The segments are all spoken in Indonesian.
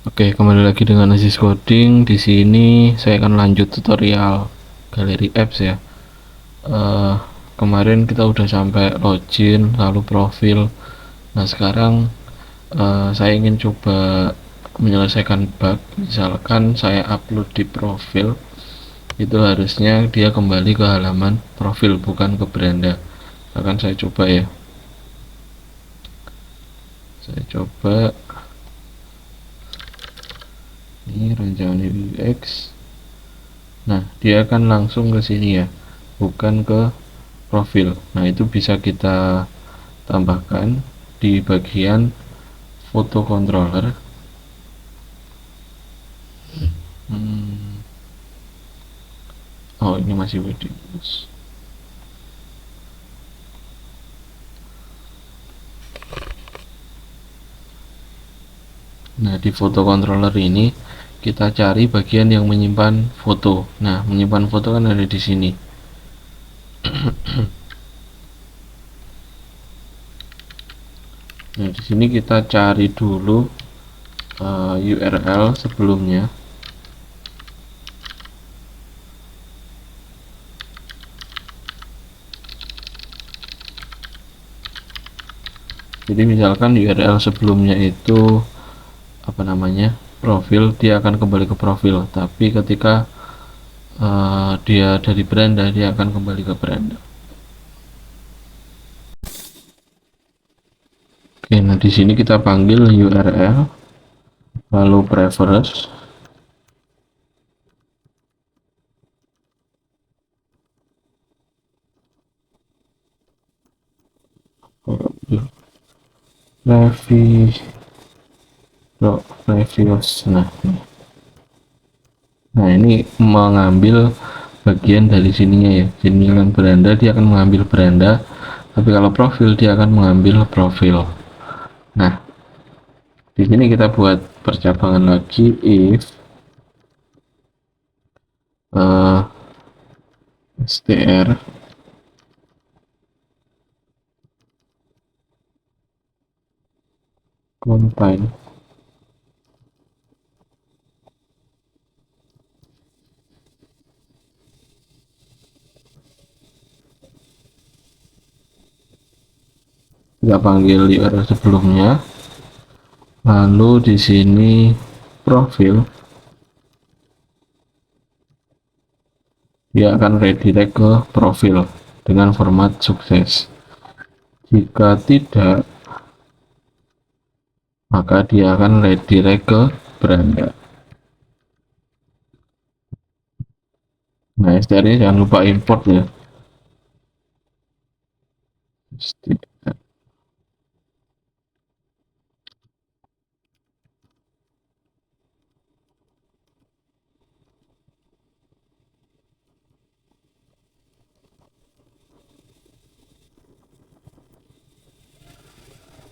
Oke, kembali lagi dengan Aziz Coding. Di sini saya akan lanjut tutorial galeri apps ya. Eh, Kemarin kita udah sampai login, lalu profil. Nah, sekarang saya ingin coba menyelesaikan bug. Misalkan saya upload di profil, itu harusnya dia kembali ke halaman profil, bukan ke beranda. Akan saya coba ya. Saya coba ini rancangan UX. Nah, dia akan langsung ke sini ya, bukan ke profil. Nah, itu bisa kita tambahkan di bagian foto controller. Hmm, oh, ini masih Windows. Nah, di foto controller ini kita cari bagian yang menyimpan foto. Nah, menyimpan foto kan ada di sini. Nah, di sini kita cari dulu URL sebelumnya. Jadi misalkan URL sebelumnya itu apa namanya, profil, dia akan kembali ke profil. Tapi ketika dia dari beranda, dia akan kembali ke beranda. Oke, nah di sini kita panggil URL, lalu preference, previous. Nah, ini mengambil bagian dari sininya ya. Jadi misalkan beranda, dia akan mengambil beranda, tapi kalau profil dia akan mengambil profil. Nah, di sini kita buat percabangan lagi, if str contain kita panggil URL sebelumnya, lalu di sini profil, dia akan redirect ke profil dengan format sukses. Jika tidak, maka dia akan redirect ke beranda. Nah, str nya jangan lupa import ya.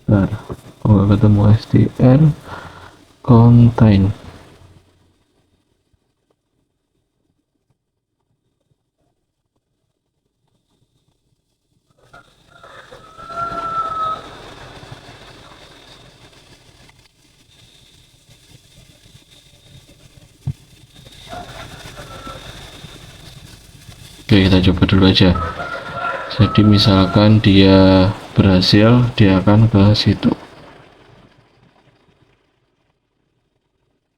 Nah, kalau ketemu str contain. Oke, kita coba dulu aja. Jadi misalkan dia berhasil, dia akan ke situ.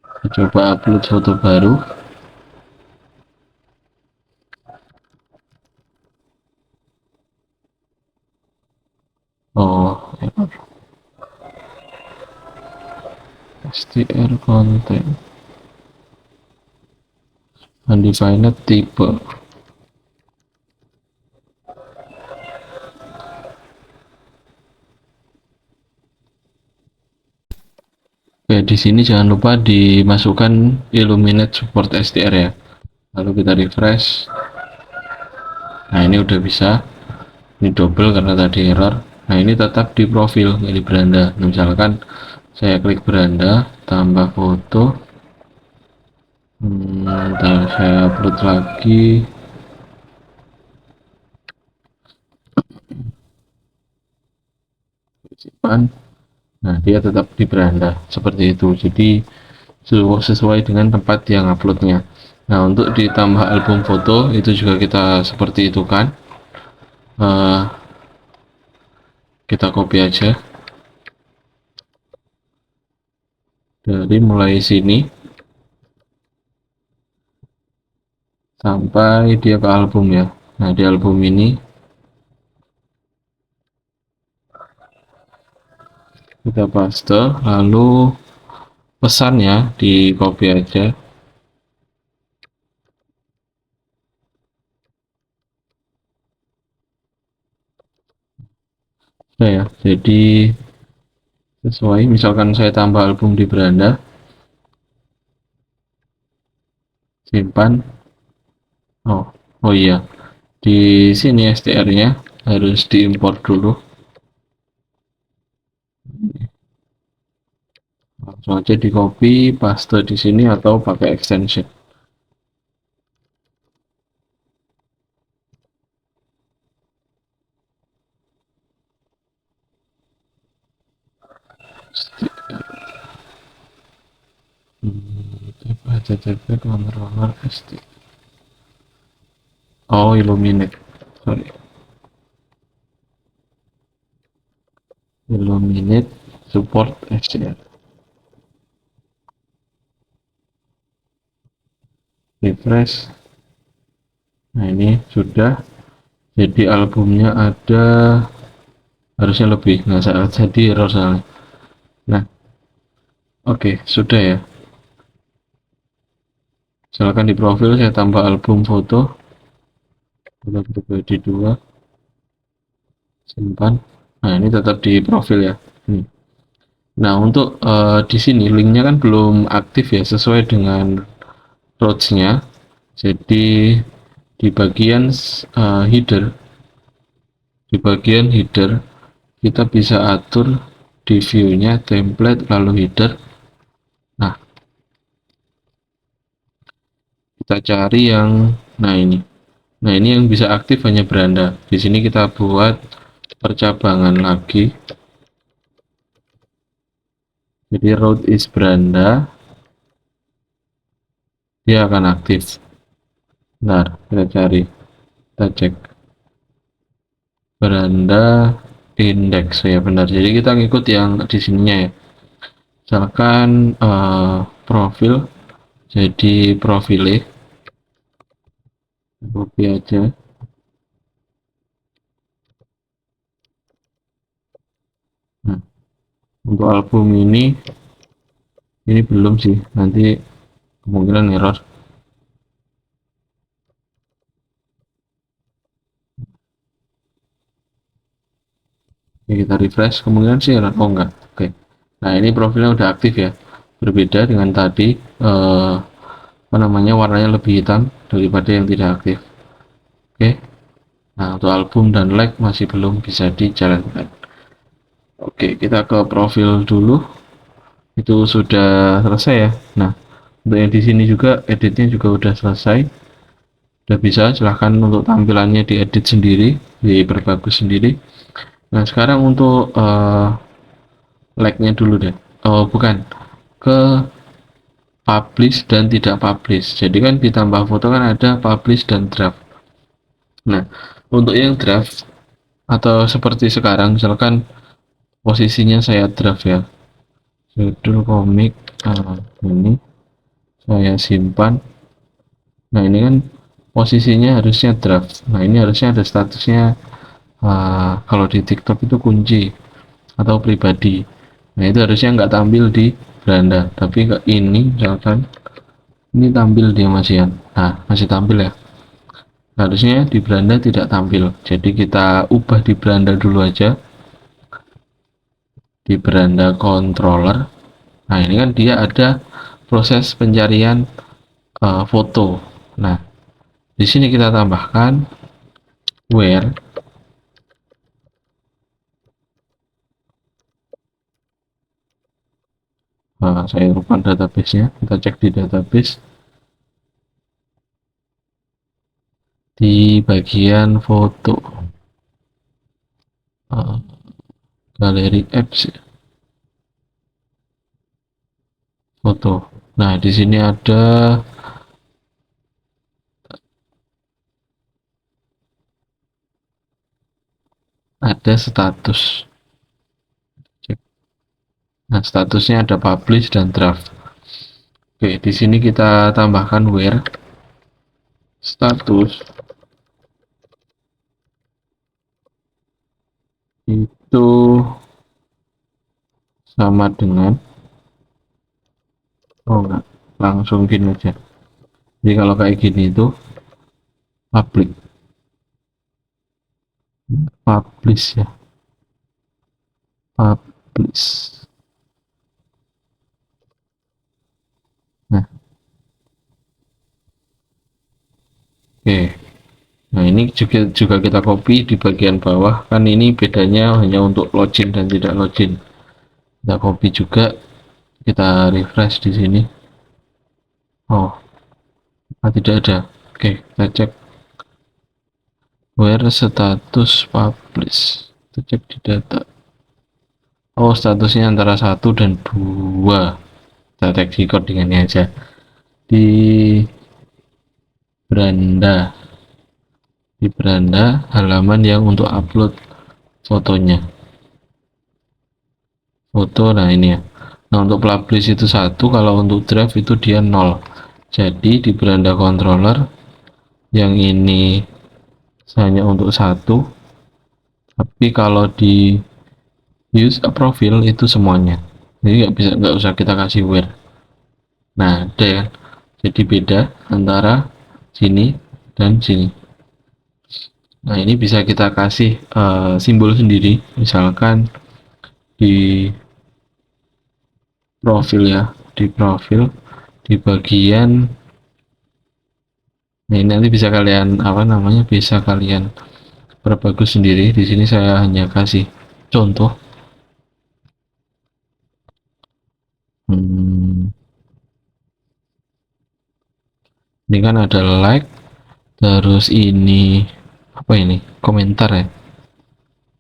Kita coba upload foto baru. Oh, error. str contain undefined type. Oke, di sini jangan lupa dimasukkan illuminate support str ya. Lalu kita refresh. Nah, ini udah bisa. Ini double karena tadi error. Nah, ini tetap di profil, nggak di beranda. Nah, misalkan saya klik beranda, tambah foto, saya upload lagi. Nah, dia tetap di beranda seperti itu. Jadi sesuai dengan tempat yang uploadnya. Nah, untuk ditambah album foto itu juga kita seperti itu kan. Kita copy aja dari mulai sini sampai dia ke album ya. Nah, di album ini kita paste, lalu pesannya di copy aja. Nah ya, jadi sesuai, misalkan saya tambah album di beranda, simpan. Oh iya, di sini str-nya harus diimport dulu. Langsung aja di copy, paste di sini atau pakai extension. http controller st. Oh, Illuminate, sorry, Illuminate support str. Refresh. Nah, ini sudah, jadi albumnya ada, harusnya lebih, nggak saat jadi error soalnya. Nah, oke, sudah ya. Misalkan di profil saya tambah album foto pribadi 2, simpan. Nah, ini tetap di profil ya. Nah, untuk di sini linknya kan belum aktif ya, sesuai dengan routes-nya. Jadi di bagian header, kita bisa atur di view-nya template lalu header. Nah, kita cari yang ini. Nah, ini yang bisa aktif hanya beranda. Di sini kita buat percabangan lagi. Jadi route is beranda, dia akan aktif. Bentar, kita cari, kita cek beranda index ya, benar. Jadi kita ngikut yang di sininya ya. Misalkan profil, jadi profile, copy aja. Nah, untuk album ini belum sih, nanti kemungkinan error. Oke, kita refresh, kemungkinan sih error. Oh enggak, oke. Nah, ini profilnya udah aktif ya, berbeda dengan tadi, warnanya lebih hitam daripada yang tidak aktif. Oke. Nah, untuk album dan like masih belum bisa dijalankan. Oke, kita ke profil dulu. Itu sudah selesai ya. Nah, untuk yang di sini juga editnya juga udah selesai. Udah bisa, silahkan untuk tampilannya diedit sendiri, diperbagus sendiri. Nah, sekarang untuk like-nya dulu deh. Oh, bukan. Ke publish dan tidak publish. Jadi kan ditambah foto kan ada publish dan draft. Nah, untuk yang draft atau seperti sekarang, misalkan posisinya saya draft ya, judul komik ini saya simpan. Nah, ini kan posisinya harusnya draft. Nah, ini harusnya ada statusnya, kalau di TikTok itu kunci atau pribadi. Nah, itu harusnya nggak tampil di beranda, tapi ke ini misalkan ini tampil dia masihan. Nah, masih tampil ya. Harusnya di beranda tidak tampil, jadi kita ubah di beranda dulu aja, di beranda controller. Nah, ini kan dia ada proses pencarian foto. Nah, di sini kita tambahkan where. Nah, saya lupa database-nya, kita cek di database di bagian foto, galeri apps, foto. Nah, di sini ada status. Nah, statusnya ada publish dan draft. Oke, di sini kita tambahkan where status itu sama dengan, oh enggak, langsung gini aja. Jadi kalau kayak gini itu public, publish ya, publish. Nah, oke. Nah, ini juga kita copy di bagian bawah. Kan ini bedanya hanya untuk login dan tidak login. Kita copy juga, kita refresh di sini. Oh, tidak ada. Oke, kita cek where status publish. Kita cek di data. Oh, statusnya antara 1 dan 2. Kita cek di codingannya aja. Di beranda, halaman yang untuk upload fotonya. Foto, nah ini ya. Nah, untuk publish itu 1, kalau untuk draft itu dia 0. Jadi di beranda controller yang ini hanya untuk 1, tapi kalau di use a profile itu semuanya. Jadi nggak usah kita kasih where. Nah, ada ya. Jadi beda antara sini dan sini. Nah, ini bisa kita kasih simbol sendiri, misalkan di profil ya, di profil di bagian. Nah, ini nanti bisa kalian apa namanya, bisa kalian perbagus sendiri. Di sini saya hanya kasih contoh. Hmm, ini kan ada like, terus ini apa ini? Komentar ya.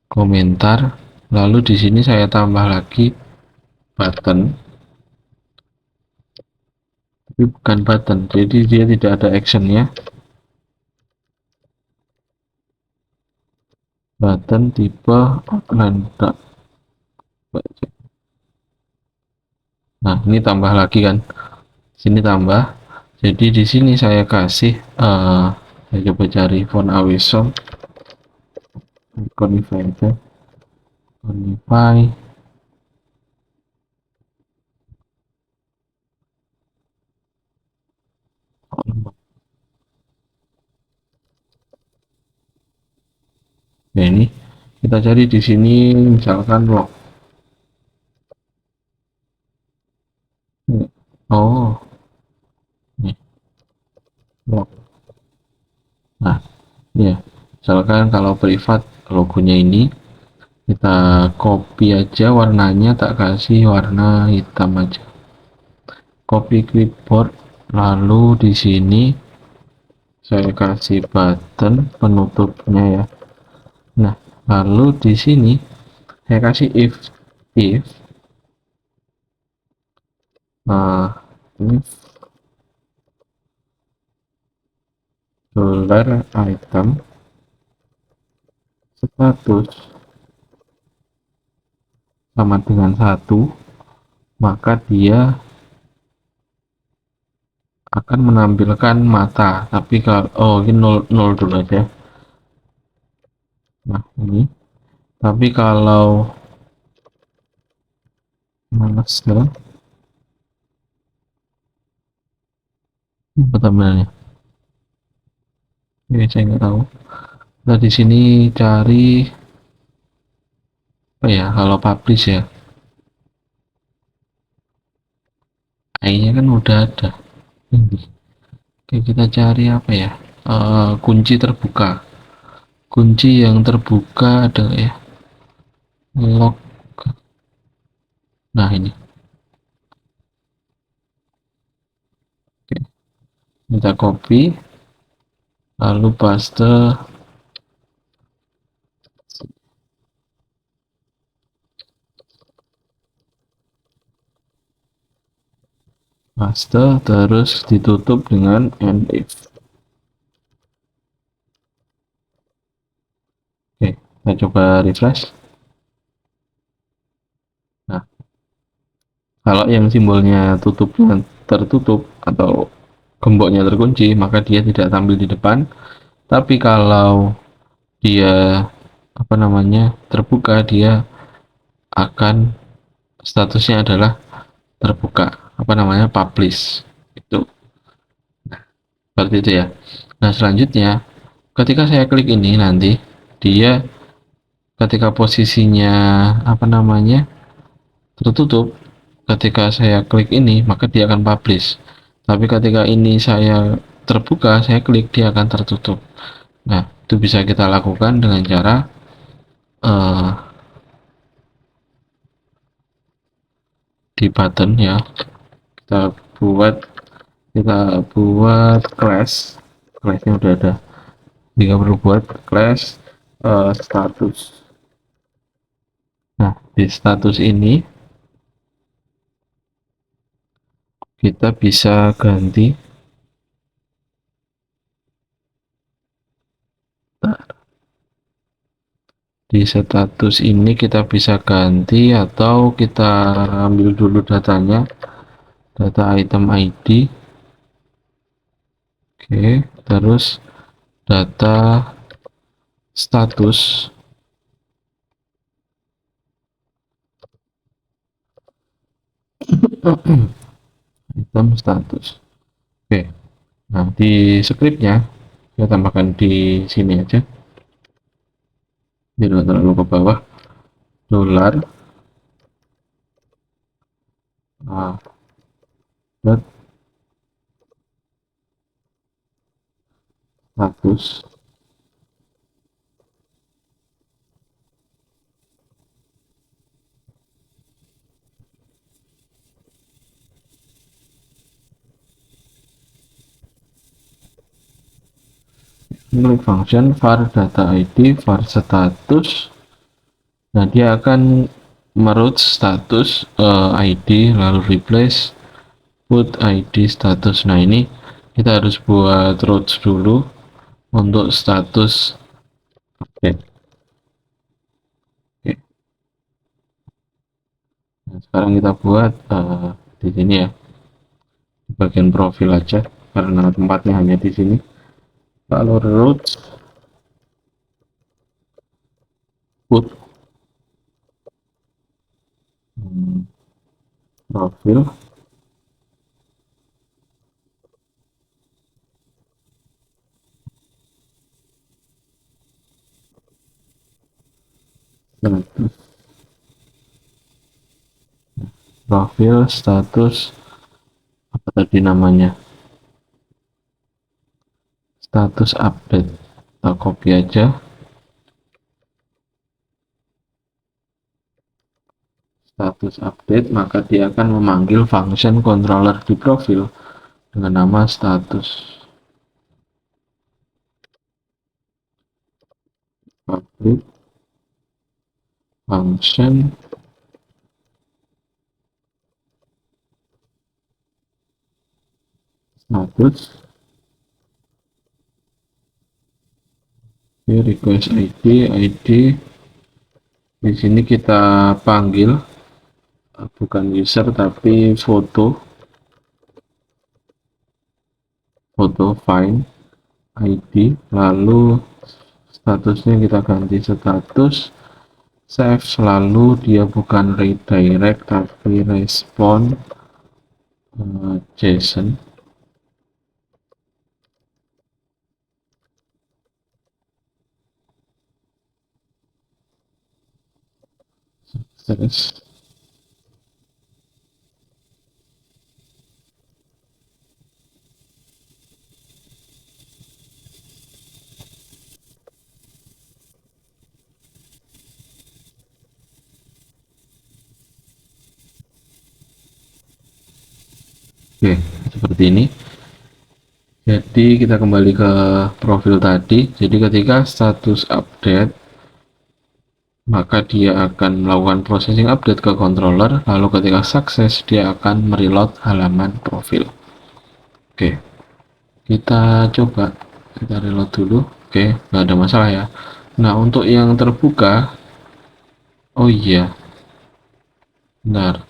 Komentar. Lalu di sini saya tambah lagi button, tapi bukan button. Jadi dia tidak ada actionnya. Button tipe outline. Nah, ini tambah lagi kan. Sini tambah. Jadi di sini saya kasih saya coba cari font Awesom, Conify aja, Conify. Ya, ini kita cari di sini misalkan log. Oh, nih log. Nah, ya, misalkan kalau privat logonya ini kita copy aja warnanya, tak kasih warna hitam aja. Copy clipboard, lalu di sini saya kasih button penutupnya ya. Nah, lalu di sini saya kasih if uh, if dollar item status sama dengan 1, maka dia akan menampilkan mata. Tapi kalau ini 0 dulu aja. Nah, ini. Tapi kalau males ya, apa tambahannya? Ini saya nggak tahu. Nah, di sini cari apa ya? Kalau publish ya, kayaknya kan udah ada. Ini. Oke, kita cari apa ya? Kunci terbuka. Kunci yang terbuka adalah ya lock. Nah, ini. Oke, kita copy, lalu paste. paste, terus ditutup dengan end if. Oke, kita coba refresh. Nah, kalau yang simbolnya tutupnya tertutup atau gemboknya terkunci, maka dia tidak tampil di depan. Tapi kalau dia terbuka, dia akan statusnya adalah terbuka, publish. Itu seperti itu ya. Nah, selanjutnya ketika saya klik ini nanti dia ketika posisinya tertutup, ketika saya klik ini maka dia akan publish. Tapi ketika ini saya terbuka, saya klik, dia akan tertutup. Nah, itu bisa kita lakukan dengan cara uh, di button ya. Kita buat class. Classnya udah ada. Jika perlu buat class status. Nah, di status ini kita bisa ganti di status ini kita bisa ganti atau kita ambil dulu datanya, data item ID. Oke, terus data status item status. Oke, nah di scriptnya kita tambahkan di sini aja biar nggak terlalu ke bawah. Dolar dot status klik function var data id var status. Nah, dia akan merute status id lalu replace put id status. Nah, ini kita harus buat routes dulu untuk status update. Oke. Nah, sekarang kita buat di sini ya, di bagian profil aja karena tempatnya hanya di sini. Lalu routes put profil status status apa tadi namanya, status update. Kita copy aja, status update, maka dia akan memanggil function controller di profil dengan nama status update function status. Request id di sini kita panggil bukan user tapi foto find id, lalu statusnya kita ganti status save, lalu dia bukan redirect tapi respond JSON. Terus oke, seperti ini. Jadi kita kembali ke profil tadi. Jadi ketika status update maka dia akan melakukan processing update ke controller, lalu ketika sukses dia akan mereload halaman profil. Oke, kita coba, kita reload dulu. Oke, nggak ada masalah ya. Nah, untuk yang terbuka, oh iya, benar,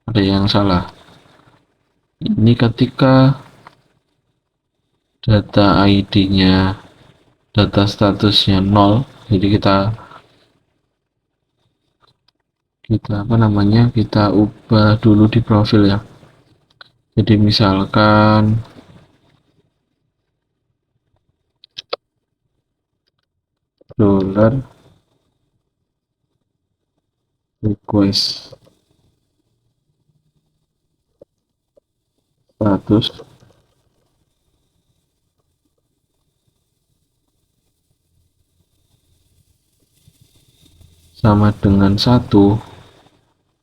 ada yang salah. Ini ketika data ID-nya, data statusnya 0, jadi kita apa namanya, kita ubah dulu di profil ya. Jadi misalkan dollar request status sama dengan 1,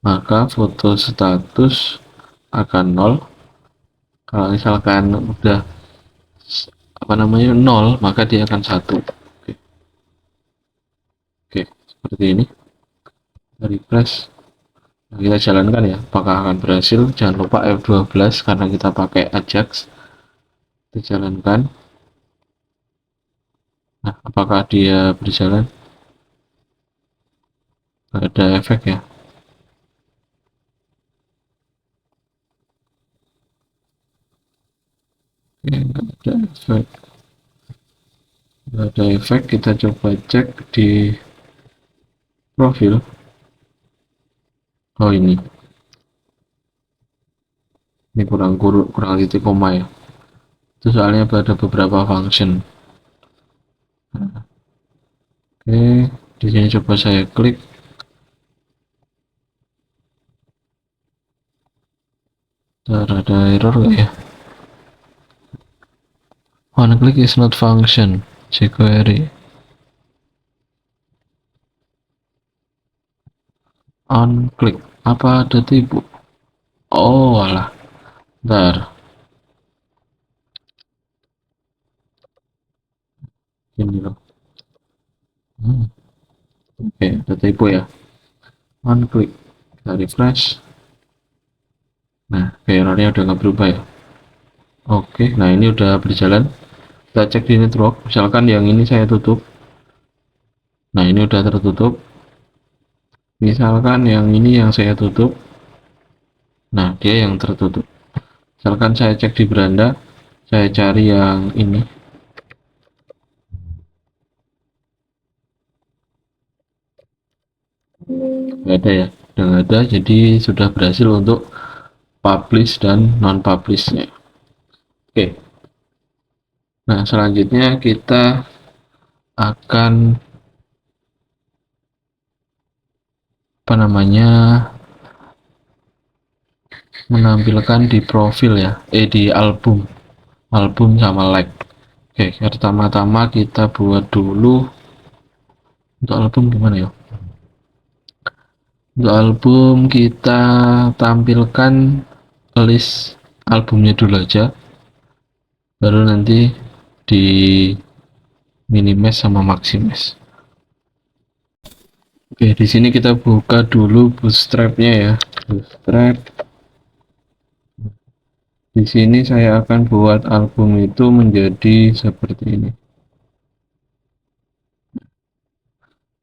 maka foto status akan 0. Kalau misalkan udah apa namanya 0, maka dia akan 1. Oke, oke, seperti ini. Refresh. Nah, kita jalankan ya, apakah akan berhasil. Jangan lupa F12 karena kita pakai Ajax. Kita jalankan. Nah, apakah dia berjalan? Nggak ada efek ya. Oke, nggak ada efek. Nggak ada efek. Kita coba cek di profil. Oh, ini kurang titik koma ya. Itu soalnya ada beberapa function. Oke, di sini coba saya klik. Ada error nggak ya? One click is not function. jQuery on click. Apa ada tipu? Oh alah, bentar, ini loh. Oke, ada tipu ya. On click, kita refresh. Nah, errornya udah nggak berubah ya. Oke, nah ini udah berjalan. Kita cek di network. Misalkan yang ini saya tutup. Nah, ini udah tertutup. Misalkan yang ini yang saya tutup. Nah, dia yang tertutup. Misalkan saya cek di beranda, saya cari yang ini. Nggak ada ya, udah nggak ada. Jadi sudah berhasil untuk publish dan non publishnya. Oke, nah selanjutnya kita akan apa namanya, menampilkan di profil ya, di album sama like. Oke, pertama-tama kita buat dulu untuk album gimana ya. Untuk album kita tampilkan list albumnya dulu aja, baru nanti di minimes sama maximes. Oke, di sini kita buka dulu bootstrapnya ya. Bootstrap. Di sini saya akan buat album itu menjadi seperti ini.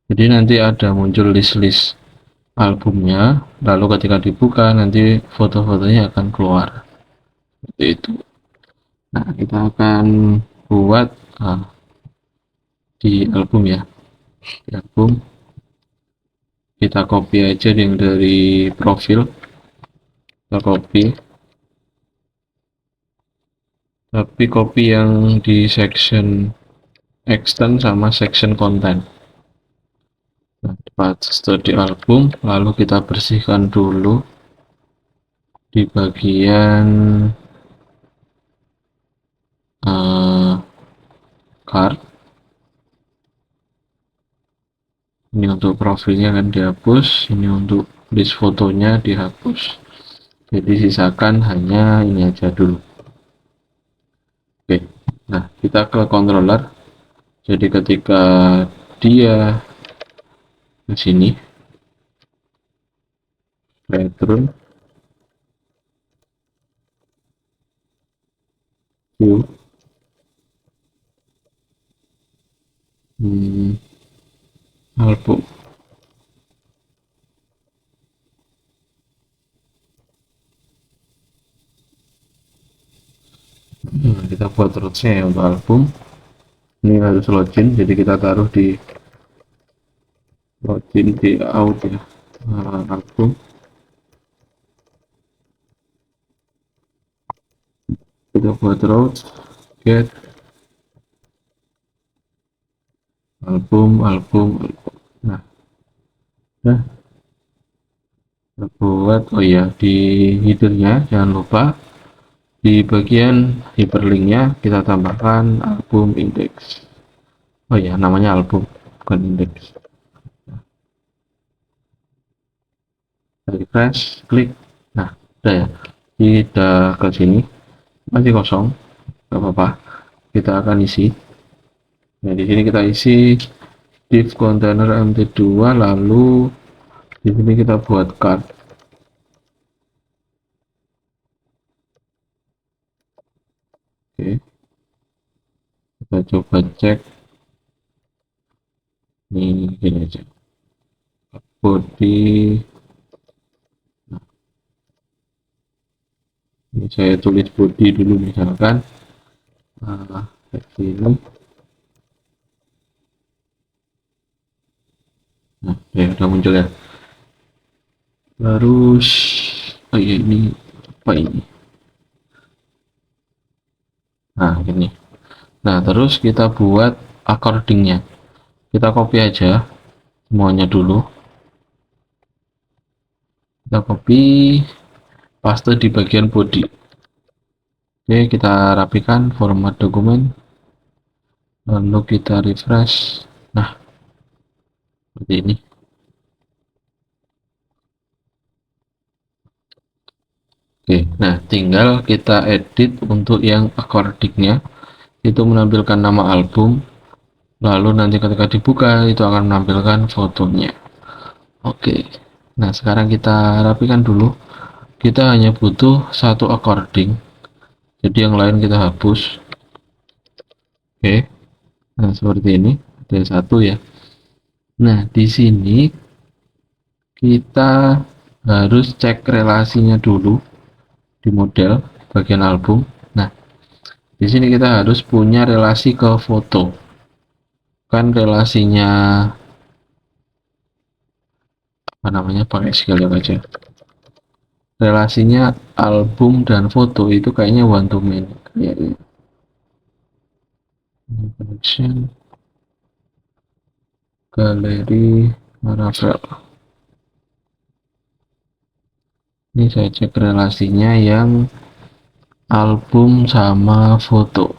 Jadi nanti ada muncul list-list albumnya, lalu ketika dibuka nanti foto-fotonya akan keluar. Seperti itu. Nah, kita akan buat di album ya. Di album kita copy aja yang dari profil. Kita copy. Tapi copy yang di section extend sama section content. Nah, di album, lalu kita bersihkan dulu di bagian card. Ini untuk profilnya kan dihapus, ini untuk list fotonya dihapus. Jadi sisakan hanya ini aja dulu. Oke, nah kita ke controller. Jadi ketika dia Di sini turun view album. Kita buat rootsnya ya untuk album. Ini harus login, jadi kita taruh di login di out ya. Album kita buat root get album. Nah, kita buat, oh ya, di headernya jangan lupa di bagian hyperlinknya kita tambahkan album index. Oh ya, namanya album bukan index. Refresh, klik. Nah, udah ya, kita ke sini masih kosong, nggak apa-apa, kita akan isi. Nah, di sini kita isi div container mt2, lalu di sini kita buat card. Oke, kita coba cek. Ini gini aja, body. Ini saya tulis body dulu misalkan, kayak gini. Nah, ya udah muncul ya. Terus, oh iya, ini apa ini? Nah, ini. Nah, terus kita buat accordingnya. Kita copy aja semuanya dulu. Kita copy, paste di bagian body. Oke, kita rapikan format dokumen, lalu kita refresh. Nah, seperti ini. Oke, nah tinggal kita edit untuk yang accordingnya, itu menampilkan nama album, lalu nanti ketika dibuka itu akan menampilkan fotonya. Oke, nah sekarang kita rapikan dulu. Kita hanya butuh satu according, jadi yang lain kita hapus. Oke, nah seperti ini, ada satu ya. Nah, di sini kita harus cek relasinya dulu di model bagian album. Nah, di sini kita harus punya relasi ke foto. Kan relasinya apa namanya, pakai skill aja. Relasinya album dan foto itu kayaknya one to many kayaknya. Connection galeri Laravel. Ini saya cek relasinya yang album sama foto.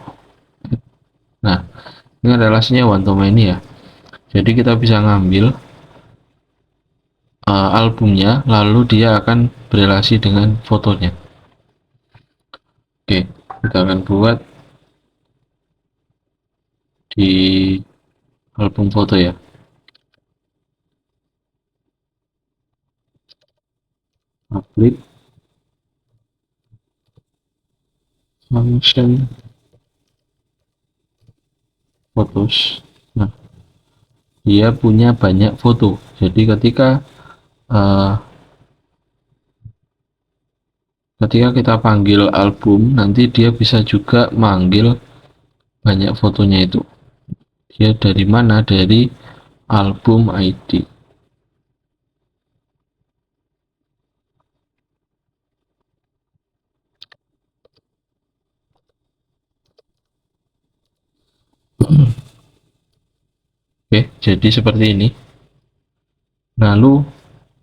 Nah, ini relasinya one to many ya. Jadi kita bisa ngambil albumnya, lalu dia akan berelasi dengan fotonya. Oke, kita akan buat di album foto ya. Public function photos. Nah, dia punya banyak foto, jadi ketika kita panggil album, nanti dia bisa juga manggil banyak fotonya itu. Dia dari mana? Dari album ID. Oke, jadi seperti ini. Lalu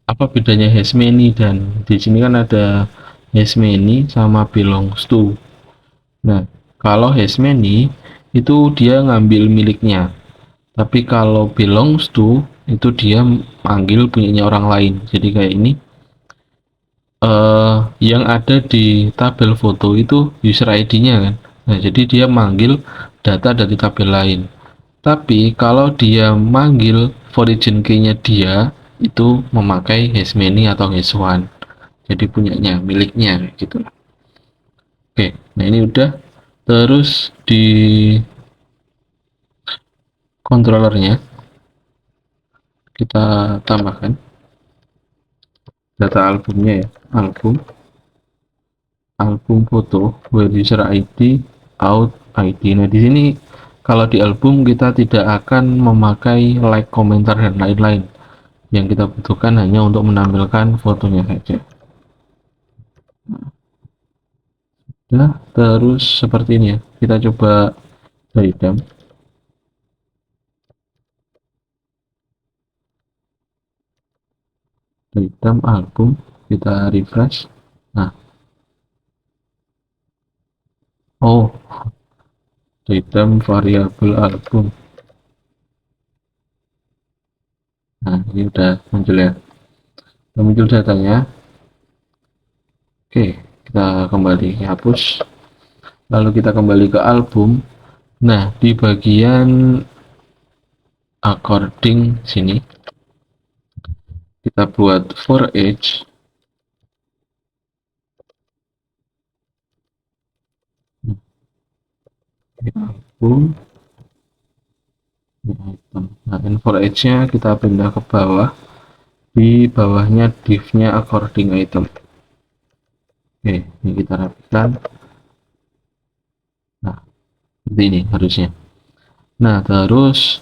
apa bedanya has many, dan di sini kan ada has many sama belongs to. Nah, kalau has many itu dia ngambil miliknya, tapi kalau belongs to itu dia manggil punyanya orang lain. Jadi kayak ini, yang ada di tabel foto itu user ID-nya kan. Nah, jadi dia manggil data dari tabel lain. Tapi kalau dia manggil origin key-nya dia itu memakai hash many atau hash one, jadi punyanya, miliknya gitu. Oke, nah ini udah. Terus di controllernya kita tambahkan data albumnya ya, album album foto, where user ID, out ID. Nah di sini kalau di album kita tidak akan memakai like, komentar dan lain-lain. Yang kita butuhkan hanya untuk menampilkan fotonya saja. Nah, terus seperti ini ya. Kita coba redam. Redam album, kita refresh. Nah, oh, redam variabel album. Nah, ini udah muncul ya. Udah muncul datanya. Oke, kita kembali hapus. Lalu kita kembali ke album. Nah, di bagian according sini kita buat for each album item. Nah, for each-nya kita pindah ke bawah. Di bawahnya div-nya according item. Oke, ini kita rapikan. Nah, seperti ini harusnya. Nah, terus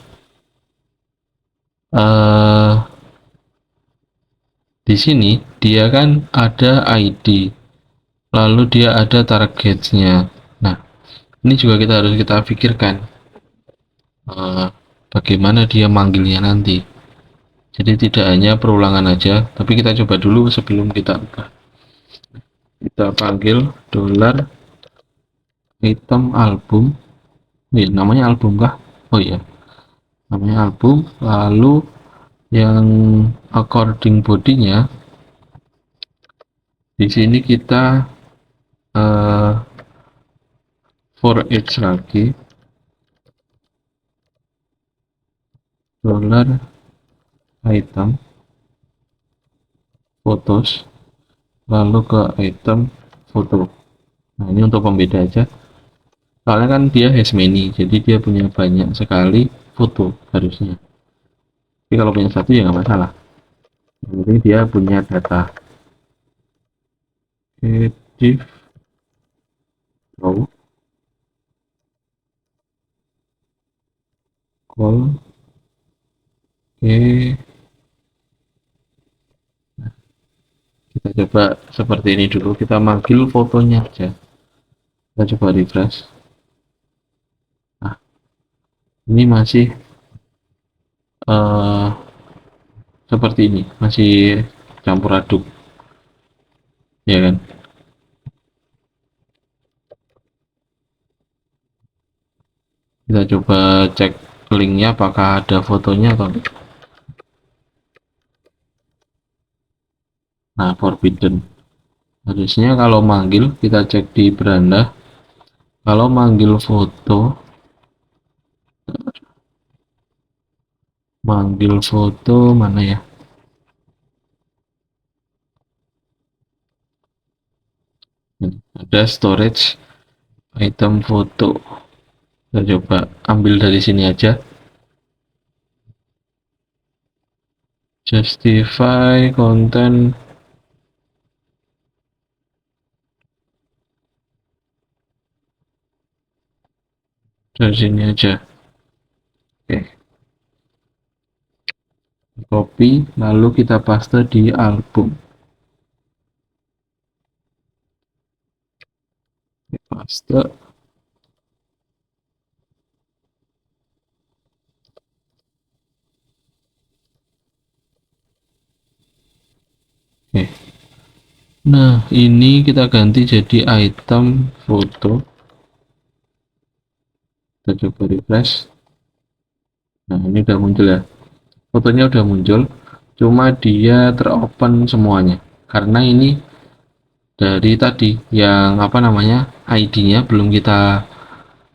di sini dia kan ada ID, lalu dia ada targetnya. Nah, ini juga kita pikirkan bagaimana dia manggilnya nanti. Jadi tidak hanya perulangan aja, tapi kita coba dulu sebelum kita ubah. Kita panggil dolar item album. Namanya album kah? Oh iya, namanya album. Lalu yang according bodinya di sini kita for each lagi dolar item photos, lalu ke item foto. Nah, ini untuk pembeda aja, soalnya kan dia has many, jadi dia punya banyak sekali foto harusnya. Tapi kalau punya satu ya nggak masalah, yang penting dia punya data. Div row call. Oke, kita coba seperti ini dulu, kita manggil fotonya aja. Kita coba refresh. Nah, ini masih seperti ini, masih campur aduk ya kan. Kita coba cek linknya apakah ada fotonya atau enggak. Nah, forbidden harusnya kalau manggil, kita cek di beranda. Kalau manggil foto, mana ya, ada storage item foto. Kita coba ambil dari sini aja, justify content. Dari sini aja. Oke, copy lalu kita paste di album. Paste. Oke, nah ini kita ganti jadi item foto. Kita coba refresh. Nah, ini udah muncul ya, fotonya udah muncul, cuma dia teropen semuanya karena ini dari tadi yang apa namanya, ID-nya belum kita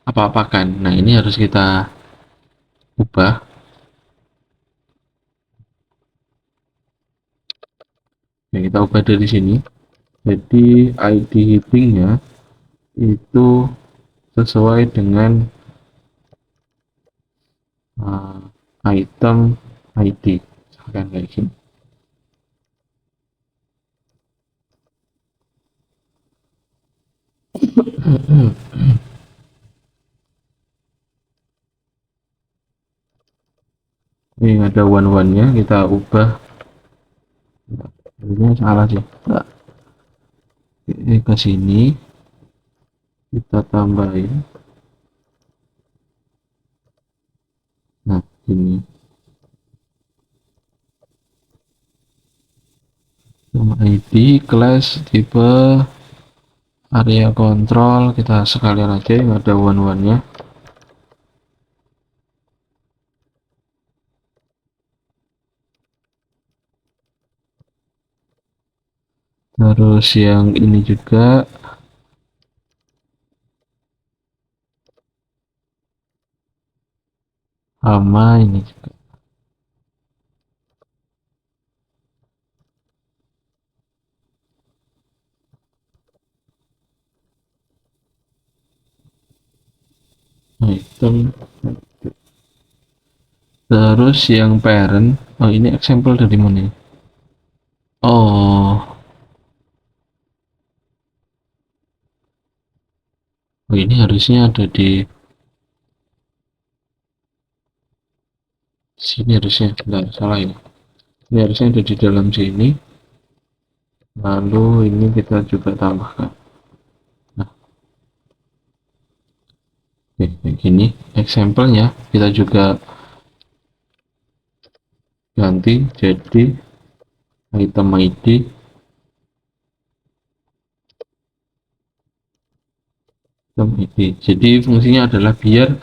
apa-apakan. Nah, ini harus kita ubah. Ya, kita ubah dari sini. Jadi ID headingnya itu sesuai dengan item ID, misalkan kayak gini. Ini ada one-one-nya, kita ubah. Ini salah sih. Ini ke sini, kita tambahin. Nah, ini nama ID, class, tipe, area kontrol, kita sekalian aja yang ada one-one-nya. Terus yang ini juga sama, ini juga. Item. Terus yang parent, oh ini example dari mana? Oh, oh ini harusnya ada di sini, harusnya enggak salah ini. Ini harusnya ada di dalam sini. Lalu ini kita juga tambahkan. Nah, kayak gini example-nya kita juga ganti jadi item ID. Jadi fungsinya adalah biar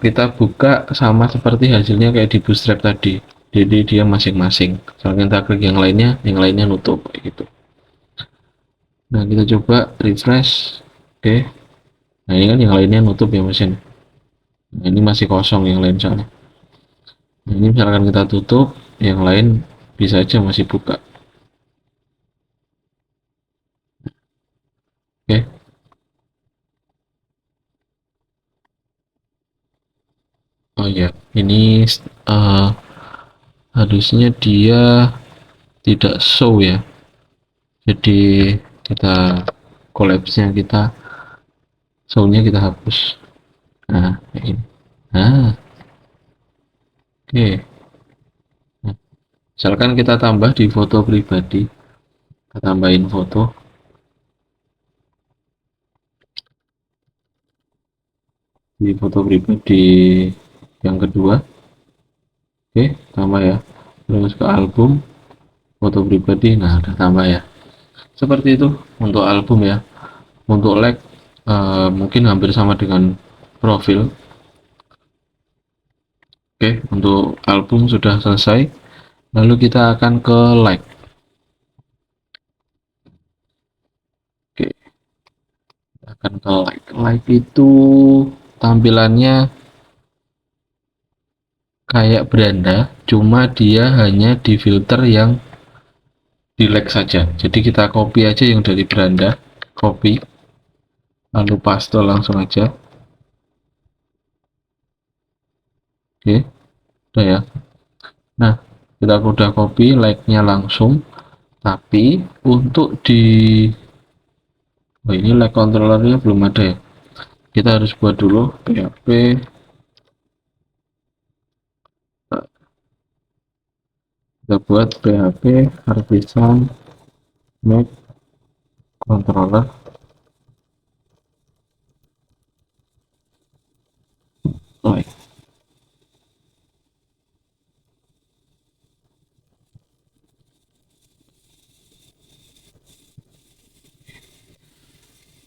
kita buka sama seperti hasilnya kayak di Bootstrap tadi. Jadi dia masing-masing. Misalnya kita klik yang lainnya nutup kayak gitu. Nah, kita coba refresh. Oke. Nah, ini kan yang lainnya nutup ya mesin. Nah, ini masih kosong yang lain soalnya. Nah, ini misalkan kita tutup, yang lain bisa aja masih buka. Oke. Oh ya, ini harusnya dia tidak show ya. Jadi kita collapse-nya kita show-nya kita hapus. Nah, kayak ini. Nah, oke. Nah, misalkan kita tambah di foto pribadi, kita tambahin foto di foto pribadi yang kedua. Oke, tambah ya. Terus ke album foto pribadi, nah udah tambah ya. Seperti itu untuk album ya. Untuk like mungkin hampir sama dengan profil. Oke, untuk album sudah selesai. Lalu kita akan ke like. Oke, akan ke like. Like itu tampilannya kayak beranda, cuma dia hanya di filter yang di like saja. Jadi kita copy aja yang dari beranda, copy, lalu paste langsung aja. Oke, udah ya. Nah, kita udah copy like-nya langsung, tapi untuk di ini like controllernya belum ada ya. Kita harus buat dulu php. Kita buat php artisan make controller like.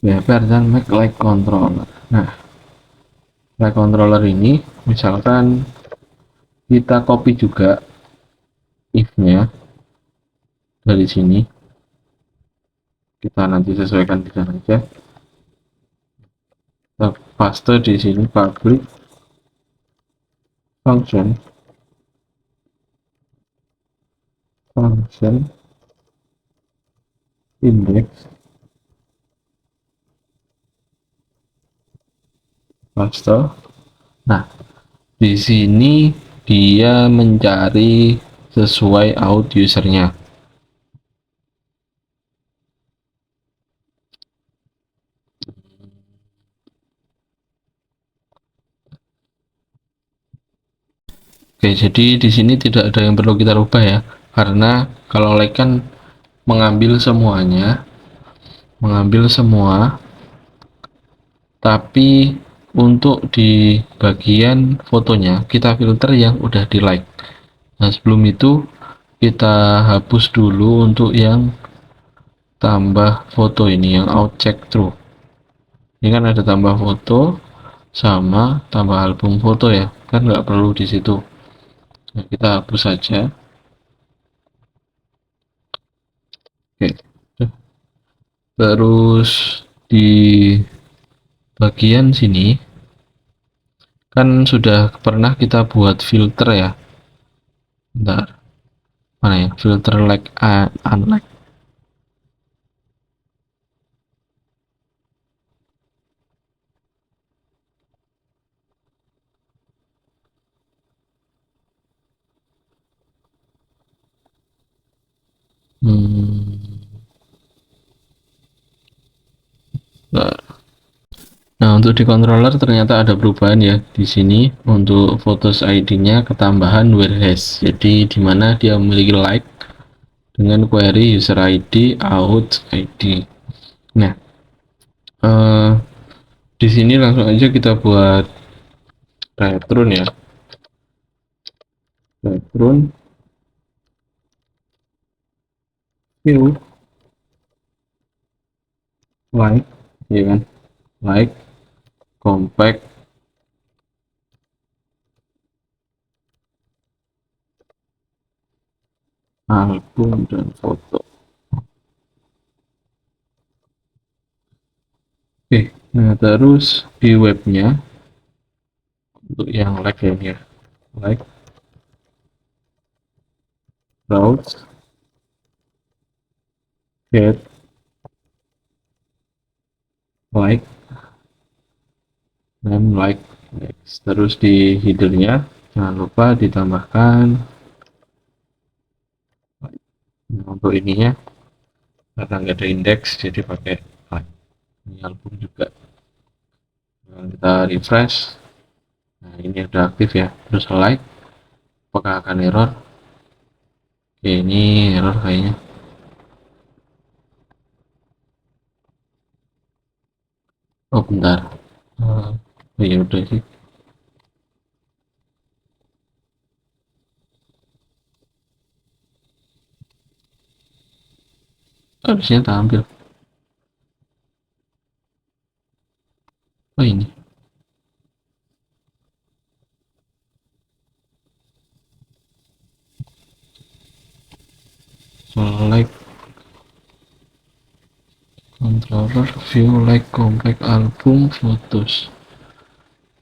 PHP artisan make like controller. Nah, like controller ini misalkan kita copy juga if-nya dari sini, kita nanti sesuaikan di sana aja. Kita paste di sini public function index master. Nah, di sini dia mencari sesuai out usernya. Oke, jadi di sini tidak ada yang perlu kita rubah ya, karena kalau like kan mengambil semua, tapi untuk di bagian fotonya kita filter yang udah di like. Nah, sebelum itu kita hapus dulu untuk yang tambah foto ini, yang out check through. Ini kan ada tambah foto sama tambah album foto ya, kan nggak perlu di situ. Nah, kita hapus saja. Oke. Terus di bagian sini kan sudah pernah kita buat filter ya. Bentar, mana ya filter like unlike. Bentar. Nah, untuk di controller ternyata ada perubahan ya. Di sini untuk photos ID-nya ketambahan whereas. Jadi di mana dia memiliki like dengan query user ID out ID. Nah, di sini langsung aja kita buat return ya. Return view like, ya kan? Like, compact, album dan foto. Oke, nah terus di webnya untuk yang like ya, like, browse, get, like, dan like. Next. Terus di headernya jangan lupa ditambahkan. Nah, untuk ininya karena nggak ada indeks jadi pakai like. Ini album juga. Nah, kita refresh. Nah, ini udah aktif ya. Terus like, apakah akan error? Oke, ini error kayaknya. Oh, bentar. Oh ya udah sih. Harusnya tampil. Oh ini. Like controller view like compact album photos.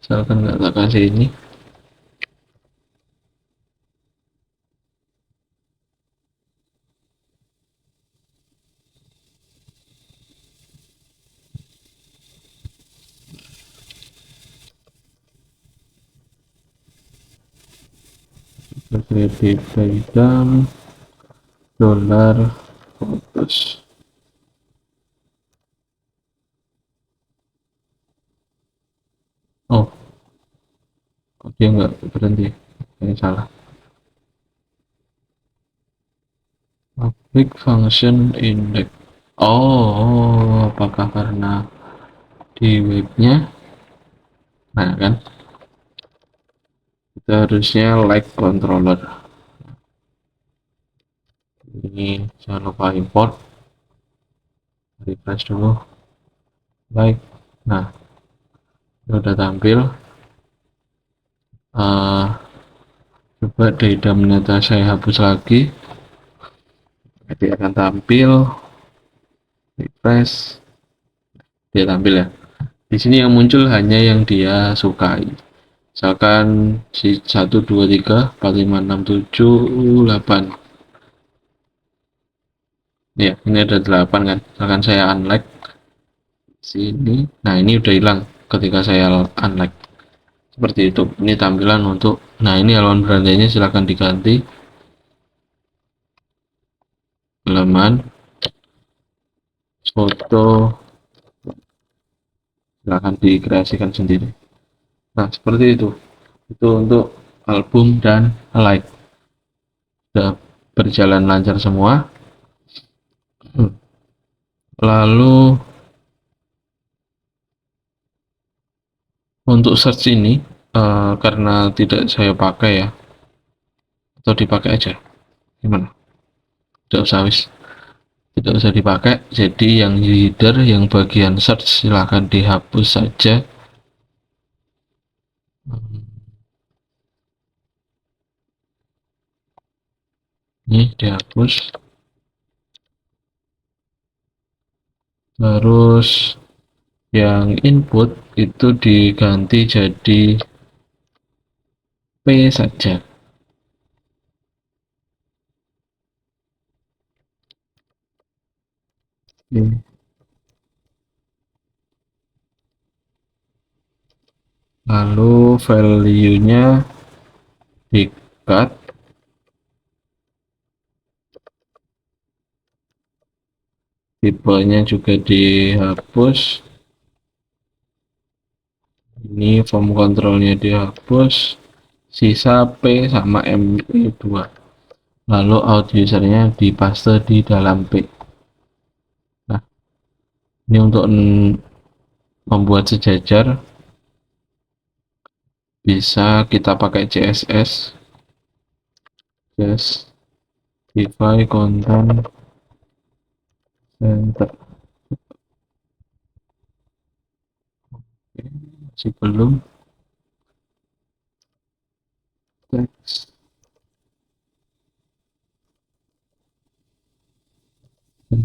Misalkan nggak tak kasih ini. Kredit item dolar photos. Oh, kok dia nggak berhenti? Ini salah. Public function index. Oh, apakah karena di webnya? Nah kan, kita harusnya like controller. Ini jangan lupa import. Refresh dulu. Like. Nah, udah tampil. Coba data meneta saya hapus lagi. Nanti akan tampil. Refresh. Dia tampil ya. Di sini yang muncul hanya yang dia sukai. Misalkan si 1 2 3 4 5 6 7 8, ya ini ada 8 kan. Misalkan saya unlike sini, nah ini udah hilang ketika saya unlike. Seperti itu. Ini tampilan untuk, nah ini halaman berandainya silahkan diganti halaman foto, silahkan dikreasikan sendiri. Nah seperti itu untuk album dan like. Sudah berjalan lancar semua. Lalu untuk search ini, karena tidak saya pakai ya, atau dipakai aja gimana, tidak usah tidak usah dipakai. Jadi yang header, yang bagian search silahkan dihapus saja. Ini dihapus. Terus yang input itu diganti jadi P saja. Lalu value-nya di cut, tipenya juga dihapus, ini form controlnya dihapus, sisa P sama ME2, lalu out usernya dipaste di dalam P. Nah ini untuk membuat sejajar bisa kita pakai CSS, justify content center. Masih belum, text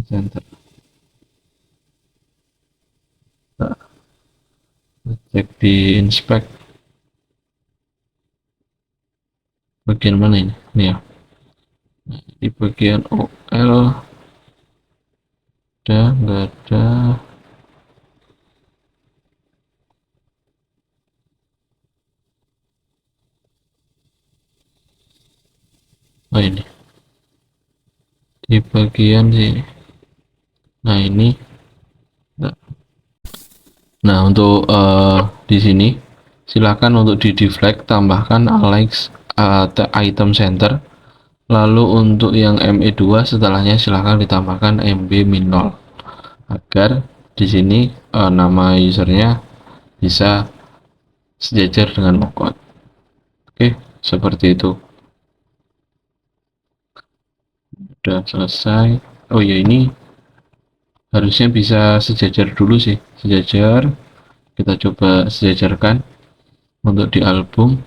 center. Nah, cek di inspect bagian mana ini ya, di bagian OL udah nggak ada. Oh ini di bagian sini. Nah ini, nah untuk di sini silahkan untuk di deflect tambahkan Alex item center. Lalu untuk yang ME2 setelahnya silahkan ditambahkan MB-0 agar di sini nama usernya bisa sejajar dengan logout. Oke, seperti itu. Udah selesai. Oh ya, ini harusnya bisa sejajar dulu sih, sejajar. Kita coba sejajarkan untuk di album.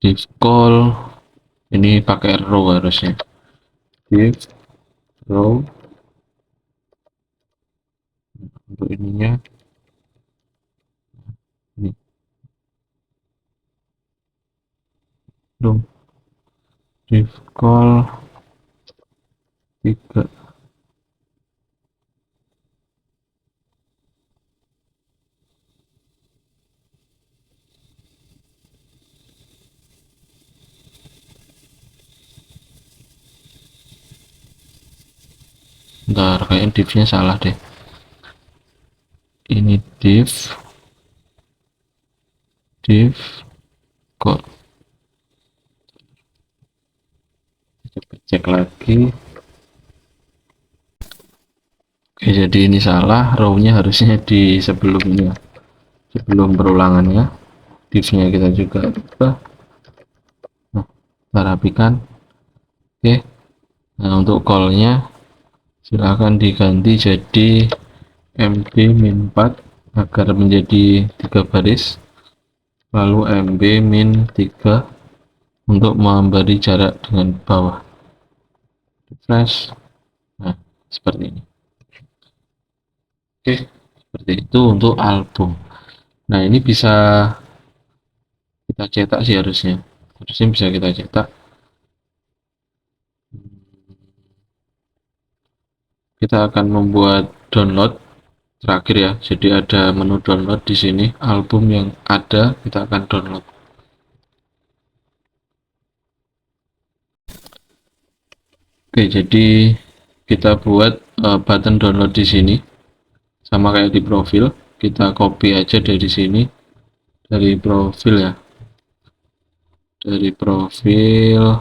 Div call ini pakai row harusnya. Div row untuk ininya ini dong, div call 3. Ntar kayak divnya salah deh, ini div kok, coba cek lagi. Oke, jadi ini salah, row-nya harusnya di sebelumnya, sebelum perulangannya. Divnya kita juga ubah. Nah, kita rapikan. Oke, nah untuk call-nya silahkan diganti jadi MB-4 agar menjadi 3 baris, lalu MB-3 untuk memberi jarak dengan bawah. Refresh. Nah seperti ini. Oke, seperti itu untuk album. Nah ini bisa Kita cetak sih harusnya bisa kita cetak. Kita akan membuat download terakhir ya, jadi ada menu download di sini, album yang ada kita akan download. Oke, jadi kita buat button download di sini sama kayak di profil. Kita copy aja dari sini, dari profil ya, dari profil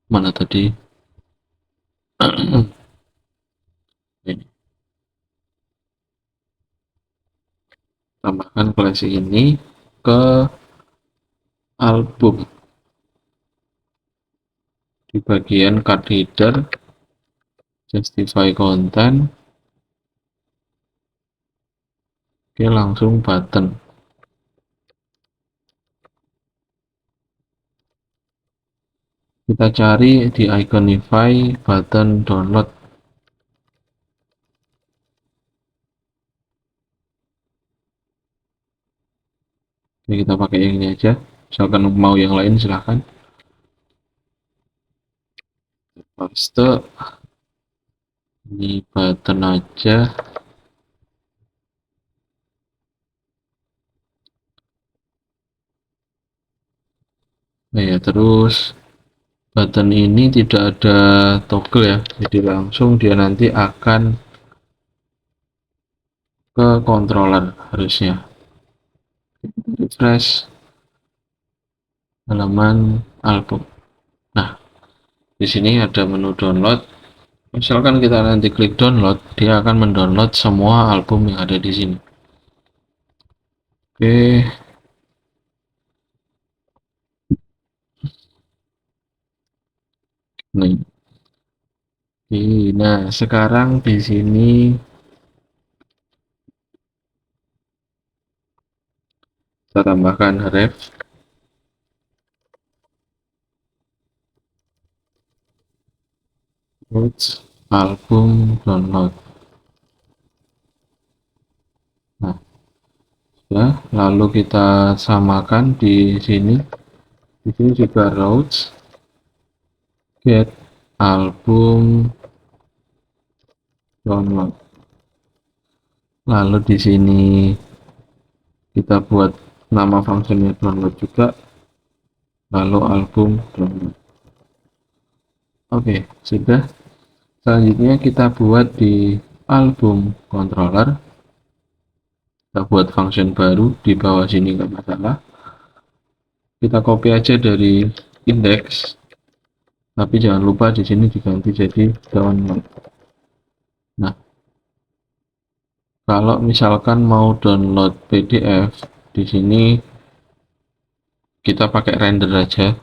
mana tadi. Ini tambahkan koleksi ini ke album di bagian card header, justify content. Oke, langsung button. Kita cari di Iconify button download. Oke, kita pakai yang ini aja. Misalkan mau yang lain silahkan. Paste. Ini button aja. Nah ya, terus button ini tidak ada toggle ya, jadi langsung dia nanti akan ke controller harusnya. Refresh halaman album. Nah, di sini ada menu download. Misalkan kita nanti klik download, dia akan mendownload semua album yang ada di sini. Oke. Nah, sekarang di sini kita tambahkan ref. Album download. Nah, ya, lalu kita samakan di sini. Di sini juga routes get album download. Lalu di sini kita buat nama fungsinya download juga. Lalu album download. Oke, sudah. Selanjutnya kita buat di album controller. Kita buat function baru di bawah sini, nggak masalah. Kita copy aja dari index, tapi jangan lupa di sini diganti jadi download. Nah, kalau misalkan mau download PDF di sini kita pakai render aja.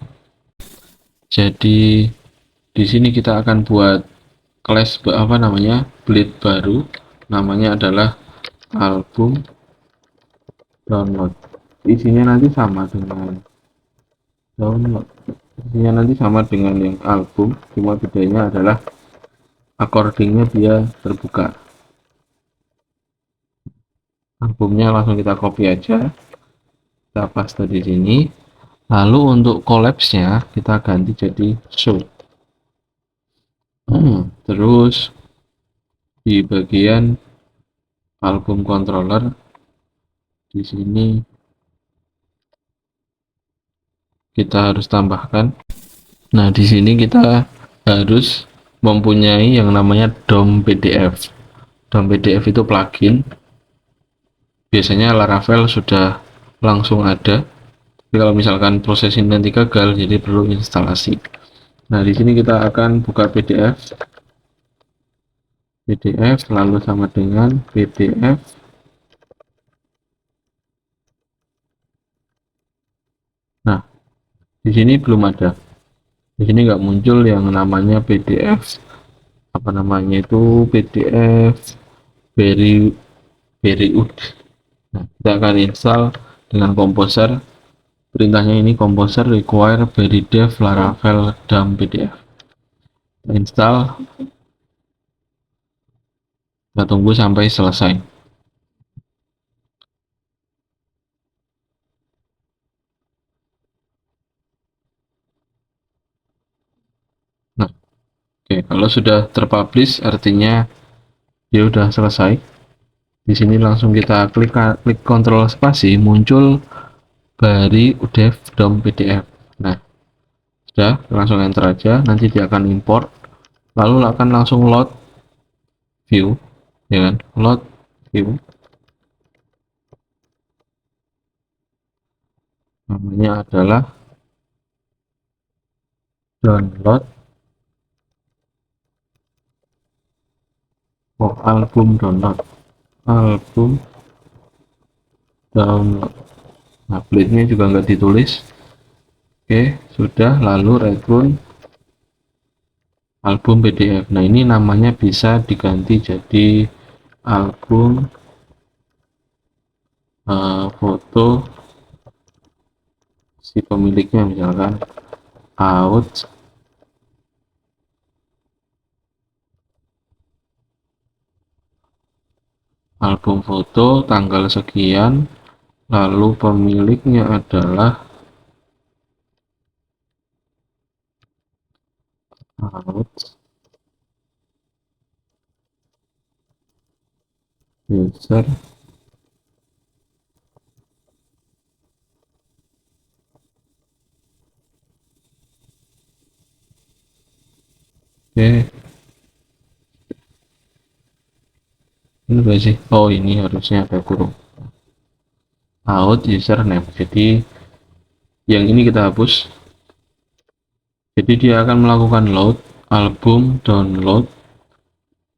Jadi di sini kita akan buat class blade baru, namanya adalah album download. Isinya nanti sama dengan download. Isinya nanti sama dengan yang album, cuma bedanya adalah accordingnya dia terbuka. Albumnya langsung kita copy aja, kita paste di sini. Lalu untuk collapse-nya kita ganti jadi show. Terus di bagian album controller di sini kita harus tambahkan. Nah, di sini kita harus mempunyai yang namanya DOM PDF. DOM PDF itu plugin. Biasanya Laravel sudah langsung ada. Tapi kalau misalkan proses ini nanti gagal, jadi perlu instalasi. Nah, di sini kita akan buka PDF lalu sama dengan PDF. Nah, di sini belum ada. Di sini nggak muncul yang namanya PDF. Apa namanya itu PDF Veriud. Nah, kita akan install dengan Composer. Perintahnya ini Composer require Veridev Laravel dump PDF. Kita install. Kita tunggu sampai selesai. Kalau sudah terpublish artinya dia udah selesai. Di sini langsung kita klik kontrol spasi, muncul dari dev dom PDF. Nah, sudah, langsung enter aja, nanti dia akan import, lalu akan langsung load view, ya kan? Load view. Namanya adalah download album download. Album download. Nah, blade-nya juga nggak ditulis. Oke, sudah, lalu return album PDF. Nah, ini namanya bisa diganti jadi album foto si pemiliknya, misalkan out album foto tanggal sekian, lalu pemiliknya adalah out user. Oke, ini apa sih? Oh, ini harusnya ada kurung out username. Jadi yang ini kita hapus. Jadi dia akan melakukan load album download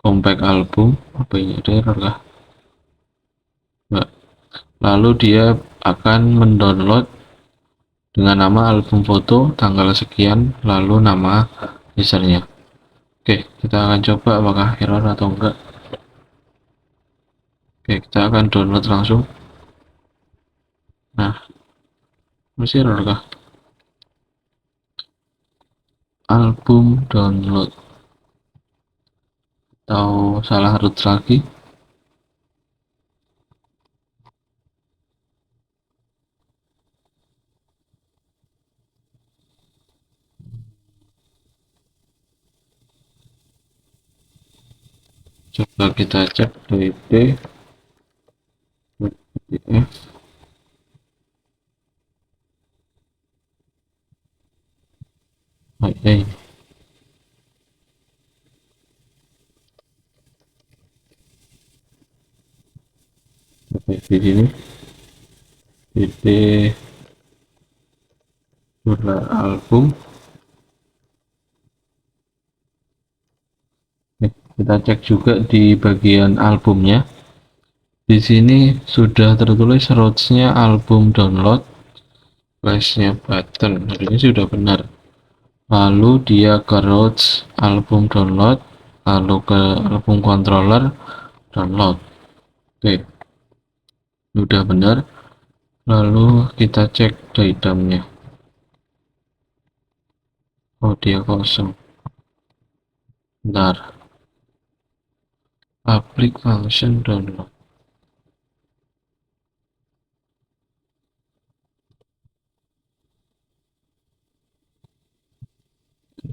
compact album. Apa ini, ada error kah? Enggak. Lalu dia akan mendownload dengan nama album foto tanggal sekian, lalu nama usernya. Oke, kita akan coba apakah error atau enggak. Oke, kita akan download langsung. Nah, masih error kah? Album download atau salah root lagi? Coba kita cek wp pdf. Oke, di sini pp album. Kita cek juga di bagian albumnya. Di sini sudah tertulis routes-nya album download, flashnya button. Harusnya sudah benar. Lalu dia ke routes album download, lalu ke album controller download. Oke, sudah benar. Lalu kita cek datamnya. Oh, dia kosong. Bentar. Public function download.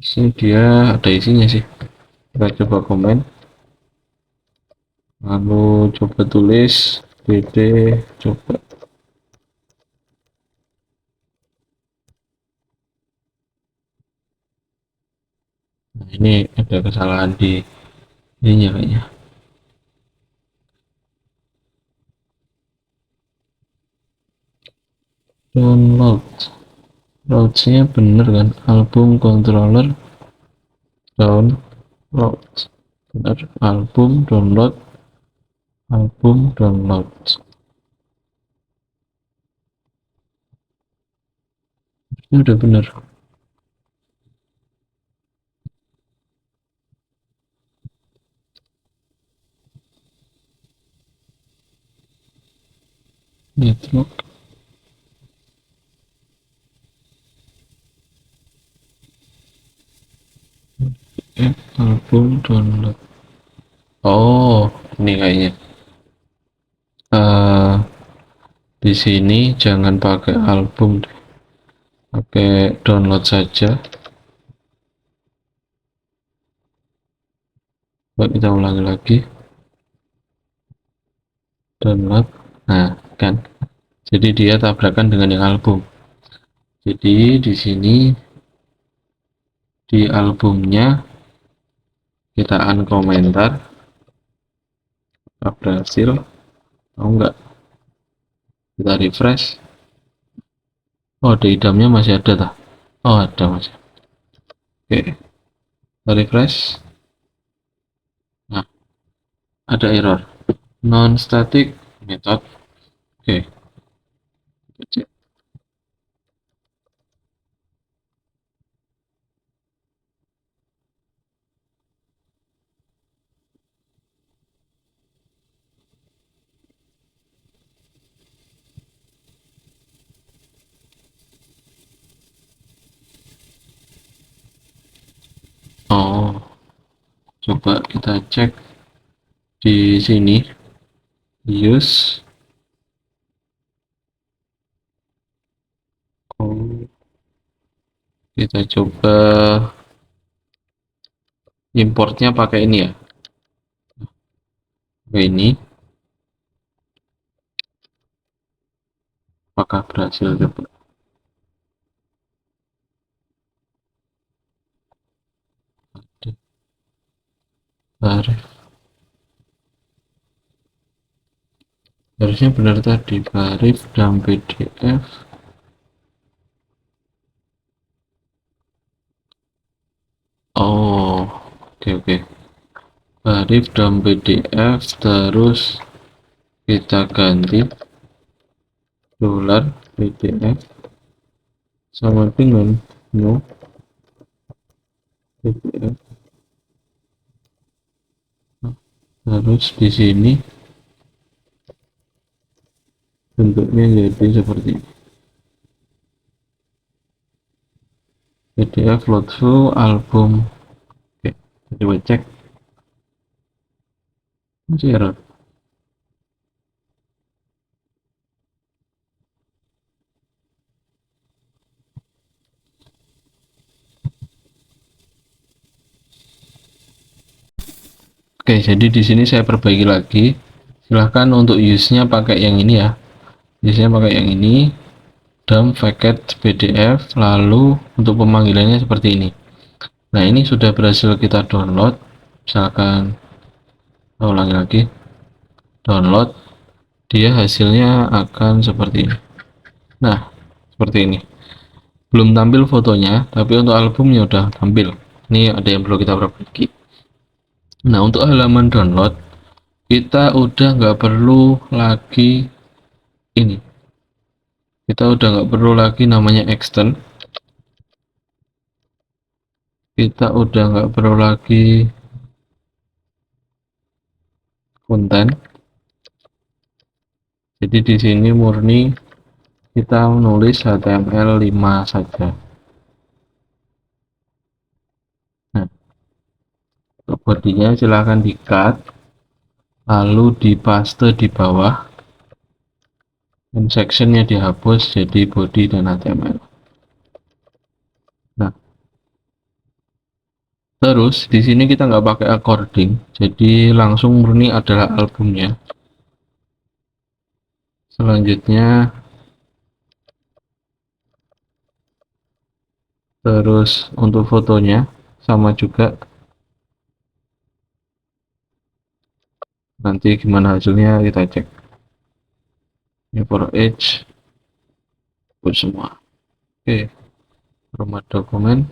Sini dia ada isinya sih. Kita coba komen, lalu coba tulis bd coba. Nah, ini ada kesalahan di ininya kayaknya. Download routes-nya bener kan, album controller download, benar, album download ini udah bener. Network album download. Oh, ini kayaknya di sini jangan pakai album, pakai download saja. Coba kita ulangi lagi, download. Nah, kan, jadi dia tabrakan dengan yang album. Jadi di sini di albumnya kita unkomentar, berhasil. Tahu nggak? Kita refresh. Oh, di idamnya masih ada tak? Oh, ada masih. Oke, kita refresh. Nah, ada error. Non static method. Oke, kita cek. Oh, coba kita cek di sini. Use. Oh, kita coba importnya pakai ini ya. Pakai ini. Apakah berhasil? Coba. Tarif. Harusnya benar tadi. Tarif dan PDF. Oh, oke oke. Tarif dan PDF terus kita ganti dolar PDF sama dengan no PDF. Terus di sini bentuknya jadi seperti ini. PDF load full album. Oke, coba cek. Masih error. Oke, jadi di sini saya perbaiki lagi. Silahkan untuk use-nya pakai yang ini ya. Use-nya pakai yang ini. Dump packet PDF. Lalu untuk pemanggilannya seperti ini. Nah, ini sudah berhasil kita download. Misalkan kita ulangi lagi. Download. Dia hasilnya akan seperti ini. Nah, seperti ini. Belum tampil fotonya, tapi untuk albumnya udah tampil. Ini ada yang perlu kita perbaiki. Nah, untuk halaman download kita udah nggak perlu lagi ini. Kita udah nggak perlu lagi namanya extend. Kita udah nggak perlu lagi konten. Jadi di sini murni kita menulis HTML5 saja. Nah, untuk bodinya silahkan di cut, lalu di paste di bawah, dan sectionnya dihapus jadi body dan HTML. Nah, terus di sini kita nggak pakai according, jadi langsung murni adalah albumnya. Selanjutnya, terus untuk fotonya sama juga. Nanti gimana hasilnya kita cek. Ini for each buat semua. Oke, format dokumen.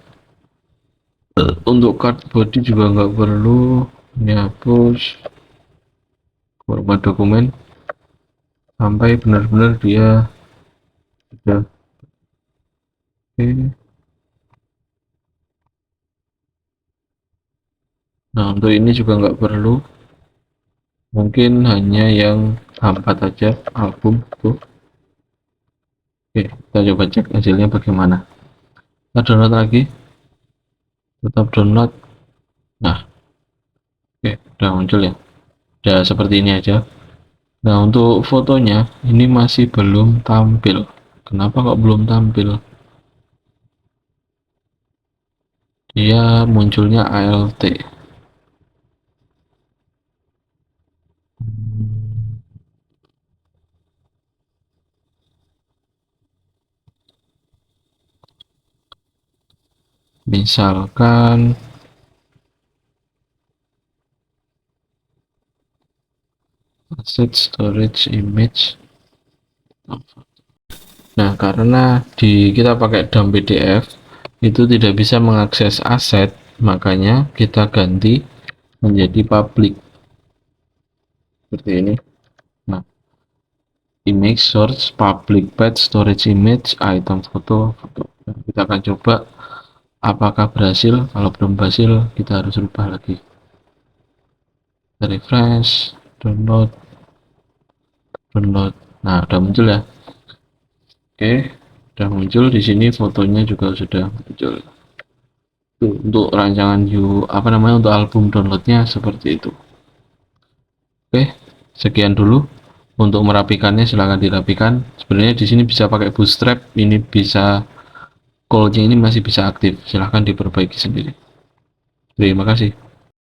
Untuk card body juga nggak perlu. Ini hapus format dokumen sampai benar-benar dia sudah. Oke. Nah, untuk ini juga nggak perlu. Mungkin hanya yang H4 aja album tuh. Oke, kita coba cek hasilnya bagaimana. Kita download lagi. Tetap download. Nah, oke, udah muncul ya. Udah seperti ini aja. Nah, untuk fotonya ini masih belum tampil. Kenapa kok belum tampil? Dia munculnya ALT. misalkan asset storage image. Nah, karena kita pakai dump PDF itu tidak bisa mengakses aset, makanya kita ganti menjadi public seperti ini. Nah, image source public path storage image item foto. Nah, kita akan coba apakah berhasil. Kalau belum berhasil, kita harus rubah lagi. Kita refresh, download. Nah, udah muncul ya. Oke, udah muncul di sini, fotonya juga sudah muncul. Tuh, untuk rancangan untuk album downloadnya seperti itu. Oke, sekian dulu. Untuk merapikannya silahkan dirapikan. Sebenarnya di sini bisa pakai bootstrap, ini bisa call-nya ini masih bisa aktif. Silahkan diperbaiki sendiri. Terima kasih.